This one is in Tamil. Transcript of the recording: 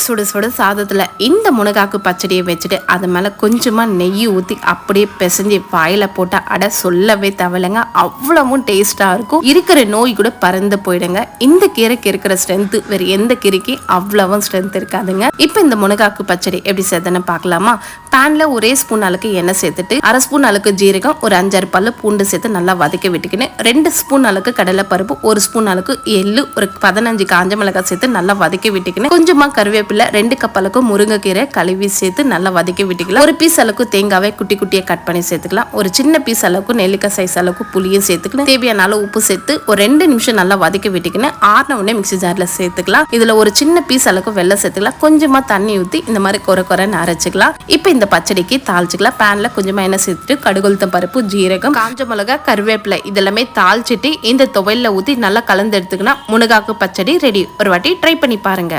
சுடு சுடு சாதத்தில் இந்த முனகாக்கு பச்சடியை வச்சுட்டு அது மேலே கொஞ்சமாக நெய் ஊற்றி அப்படியே பிசைஞ்சு வாயில் போட்டால் அட சொல்லவே தவலைங்க, அவ்வளவும் டேஸ்ட்டாக இருக்கும். இருக்கிற நோய் கூட பறந்து போயிடுங்க. இந்த கீரைக்கு இருக்கிற ஸ்ட்ரென்த்து வேறு எந்த கீரைக்கு அவ்வளவும் ஸ்ட்ரென்த் இருக்காதுங்க. இப்போ இந்த முனகாக்கு பச்சடி எப்படி செய்யுதுன்னு பார்க்கலாமா? பேனில் ஒரே ஸ்பூன் அளவுக்கு எண்ணெய் சேர்த்துட்டு அரை ஸ்பூன் அளவுக்கு ஜீரகம், ஒரு 5-6 பல்லு பூண்டு சேர்த்து நல்லா வதக்கி விட்டுக்கின்னு 2 ஸ்பூன் அளவுக்கு கடலை பருப்பு, 1 ஸ்பூன் அளவுக்கு எள்ளு, ஒரு 15 காஞ்ச மிளகாய் சேர்த்து நல்லா வதக்கி விட்டுக்கின்னு கொஞ்சமா கருவேப்பிலை, 2 கப் அளவுக்கு முருங்கைக்கீரை கழுவி சேர்த்து நல்லா வதக்கி விட்டுக்கலாம். ஒரு பீஸ் அளவுக்கு தேங்காவை குட்டி குட்டியா கட் பண்ணி சேர்த்துக்கலாம். ஒரு சின்ன பீஸ் அளவுக்கு நெல்லிக்காய் சைஸ் அளவுக்கு புளியும் சேர்த்துக்கணும். தேவையான அளவு உப்பு சேர்த்து ஒரு 2 நிமிஷம் நல்லா வதக்கி விட்டுக்கின்னு ஆறின உடனே மிக்ஸி ஜார்ல சேர்த்துக்கலாம். இதுல ஒரு சின்ன பீஸ் அளவுக்கு வெல்லம் சேர்த்துக்கலாம். கொஞ்சமா தண்ணி ஊற்றி இந்த மாதிரி குறைன்னு அரைச்சிக்கலாம். இப்போ இந்த பச்சடிக்கு தாளிச்சுக்கலாம். பேன்ல கொஞ்சமா எண்ணெய் சேர்த்துட்டு கடுகுளுத்தம் பருப்பு, ஜீரகம், காஞ்ச மிளகாய், கருவேப்பிலை இதெல்லாமே தாளிச்சிட்டு இந்த துவையில ஊற்றி நல்லா கலந்து எடுத்துக்கினா முனகாக்கு பச்சடி ரெடி. ஒரு வாட்டி ட்ரை பண்ணி பாருங்க.